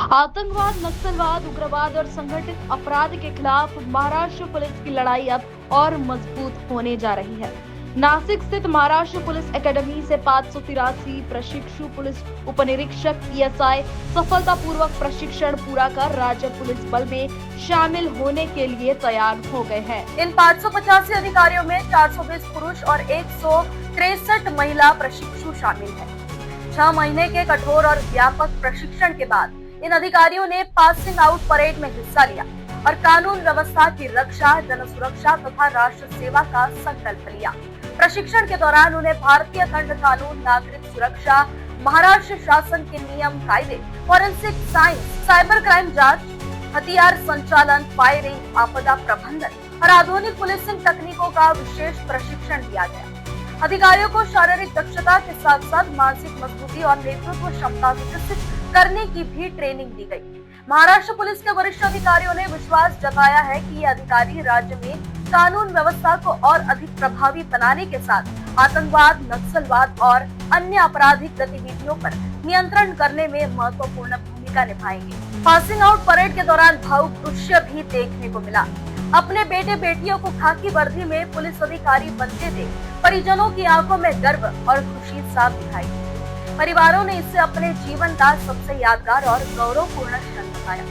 आतंकवाद, नक्सलवाद, उग्रवाद और संगठित अपराध के खिलाफ महाराष्ट्र पुलिस की लड़ाई अब और मजबूत होने जा रही है। नासिक स्थित महाराष्ट्र पुलिस एकेडमी से 583 प्रशिक्षु पुलिस उपनिरीक्षक पीएसआई सफलतापूर्वक प्रशिक्षण पूरा कर राज्य पुलिस बल में शामिल होने के लिए तैयार हो गए हैं। इन 585 अधिकारियों में 420 पुरुष और 163 महिला प्रशिक्षु शामिल हैं। 6 महीने के कठोर और व्यापक प्रशिक्षण के बाद इन अधिकारियों ने पासिंग आउट परेड में हिस्सा लिया और कानून व्यवस्था की रक्षा, जन सुरक्षा तथा राष्ट्र सेवा का संकल्प लिया। प्रशिक्षण के दौरान उन्हें भारतीय खंड कानून, नागरिक सुरक्षा, महाराष्ट्र शासन के नियम कायदे, फॉरेंसिक साइंस, साइबर क्राइम जांच, हथियार संचालन, फायरिंग, आपदा प्रबंधन और आधुनिक पुलिसिंग तकनीकों का विशेष प्रशिक्षण दिया गया। अधिकारियों को शारीरिक दक्षता के साथ साथ मानसिक मजबूती और नेतृत्व क्षमता विकसित करने की भी ट्रेनिंग दी गई। महाराष्ट्र पुलिस के वरिष्ठ अधिकारियों ने विश्वास जताया है कि ये अधिकारी राज्य में कानून व्यवस्था को और अधिक प्रभावी बनाने के साथ आतंकवाद, नक्सलवाद और अन्य आपराधिक गतिविधियों पर नियंत्रण करने में महत्वपूर्ण भूमिका निभाएंगे। पासिंग आउट परेड के दौरान भावुक दृश्य भी देखने को मिला। अपने बेटे बेटियों को खाकी वर्दी में पुलिस अधिकारी बनते देख परिजनों की आंखों में गर्व और खुशी साफ दिखाई दी। परिवारों ने इसे अपने जीवन का सबसे यादगार और गौरवपूर्ण क्षण बताया।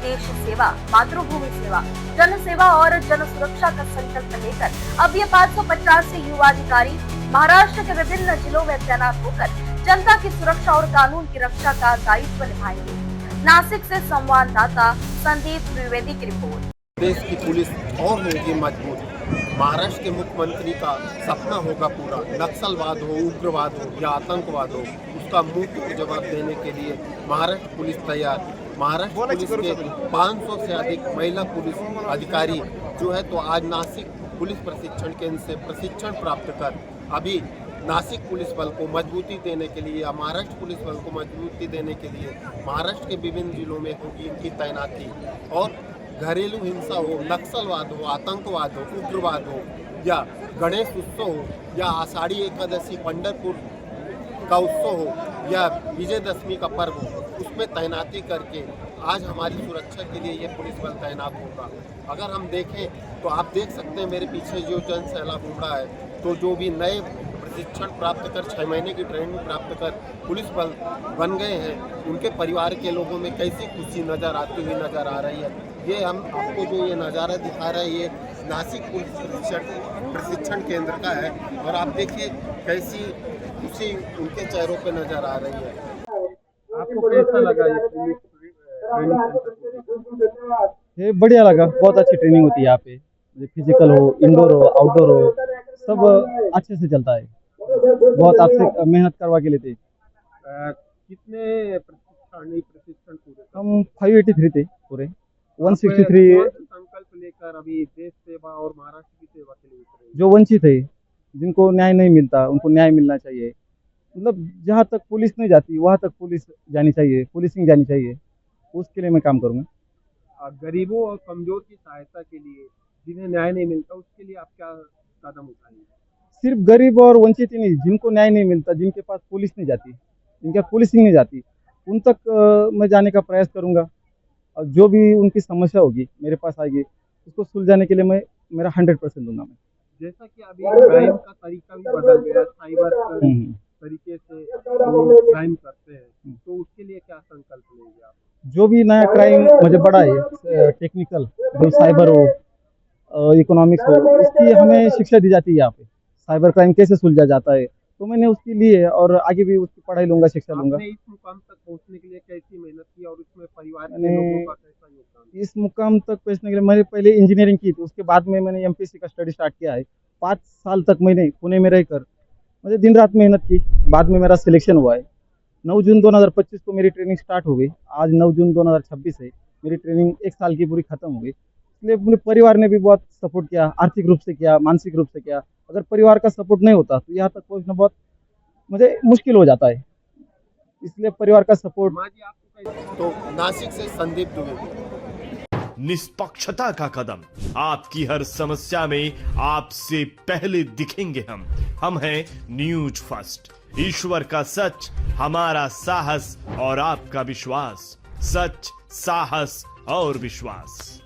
देश सेवा, मातृभूमि सेवा, जन सेवा और जन सुरक्षा का संकल्प लेकर अब ये 550 युवा अधिकारी महाराष्ट्र के विभिन्न जिलों में तैनात होकर जनता की सुरक्षा और कानून की रक्षा का दायित्व निभाएंगे। नासिक से संवाददाता संदीप द्विवेदी की रिपोर्ट। देश की पुलिस और होगी मजबूत। महाराष्ट्र के मुख्यमंत्री का सपना होगा पूरा। नक्सलवाद हो, उग्रवाद हो या आतंकवाद हो, उसका मुंह जवाब देने के लिए महाराष्ट्र पुलिस तैयार। महाराष्ट्र पुलिस के 500 से अधिक महिला पुलिस अधिकारी जो है तो आज नासिक पुलिस प्रशिक्षण केंद्र से प्रशिक्षण प्राप्त कर अभी नासिक पुलिस बल को मजबूती देने के लिए या महाराष्ट्र पुलिस बल को मजबूती देने के लिए महाराष्ट्र के विभिन्न जिलों में होगी इनकी तैनाती। और घरेलू हिंसा हो, नक्सलवाद हो, आतंकवाद हो, उग्रवाद हो या गणेश उत्सव हो या आषाढ़ी एकादशी पंढरपुर का उत्सव हो या विजयदशमी का पर्व हो, उसमें तैनाती करके आज हमारी सुरक्षा के लिए ये पुलिस बल तैनात होगा। अगर हम देखें तो आप देख सकते हैं मेरे पीछे जो जन सैलाब उमड़ा है, तो जो भी नए प्रशिक्षण प्राप्त कर 6 महीने की ट्रेनिंग प्राप्त कर पुलिस बल बन गए हैं, उनके परिवार के लोगों में कैसी खुशी नज़र आती हुई नज़र आ रही है। ये हम आपको जो ये नज़ारा दिखा रहे हैं ये नासिक पुलिस प्रशिक्षण केंद्र का है और आप देखिए कैसी खुशी उनके चेहरों पे नज़र आ रही है। आपको कैसा लगा ये ट्रेनिंग? ये बढ़िया लगा। बहुत अच्छी ट्रेनिंग होती है यहाँ पे। फिजिकल हो, इंडोर हो, आउटडोर हो, सब अच्छे से चलता है। बहुत आपसे मेहनत करवा के लेते। कितने प्रशिक्षण पूरे? हम 583 थे पूरे। 163 संकल्प लेकर अभी देश सेवा और महाराष्ट्र की सेवा के लिए उतरे। जो वंचित है, जिनको न्याय नहीं मिलता, उनको न्याय मिलना चाहिए। मतलब जहाँ तक पुलिस नहीं जाती वहाँ तक पुलिस जानी चाहिए, पुलिसिंग जानी चाहिए। उसके लिए मैं काम करूँगा। गरीबों और कमजोर की सहायता के लिए, जिन्हें न्याय नहीं मिलता, उसके लिए आप क्या कदम उठाएंगे? सिर्फ गरीब और वंचित ही नहीं, जिनको न्याय नहीं मिलता, जिनके पास पुलिस नहीं जाती, जिनके पुलिसिंग नहीं जाती, उन तक मैं जाने का प्रयास करूँगा। और जो भी उनकी समस्या होगी मेरे पास आएगी, उसको सुलझाने के लिए मैं मेरा 100% दूंगा। मैं जैसा कि अभी क्राइम का तरीका भी बदल गया, साइबर तरीके से क्राइम करते हैं, तो उसके लिए क्या संकल्प लेंगे आप? जो भी नया क्राइम मुझे बड़ा है, टेक्निकल जो साइबर हो, इकोनॉमिक्स हो, उसकी हमें शिक्षा दी जाती है यहाँ पे। साइबर क्राइम कैसे सुलझा जाता है, तो मैंने उसके लिए और आगे भी उसकी पढ़ाई लूंगा, शिक्षा लूंगा। आपने इस मुकाम तक पहुंचने के लिए कैसी मेहनत की और उसमें परिवार के लोगों का कैसा योगदान? इस मुकाम तक पहुंचने के लिए मैंने पहले इंजीनियरिंग की थी, उसके बाद में मैंने एमपीएससी का स्टडी स्टार्ट किया है। 5 साल तक मैंने पुणे में रहकर मुझे दिन रात मेहनत की। बाद में मेरा सिलेक्शन हुआ है। 9 जून 2025 को मेरी ट्रेनिंग स्टार्ट हो गई। आज 9 जून 2026 है। मेरी ट्रेनिंग 1 साल की पूरी खत्म हो गई। इसलिए अपने परिवार ने भी बहुत सपोर्ट किया, आर्थिक रूप से किया, मानसिक रूप से किया। अगर परिवार का सपोर्ट नहीं होता तो यहाँ तक पहुँचना बहुत मुझे मुश्किल हो जाता है। इसलिए परिवार का सपोर्ट। तो नासिक से संदीप द्विवेदी। निष्पक्षता का कदम, आपकी हर समस्या में आपसे पहले दिखेंगे हम हैं न्यूज फर्स्ट। ईश्वर का सच, हमारा साहस और आपका विश्वास। सच, साहस और विश्वास।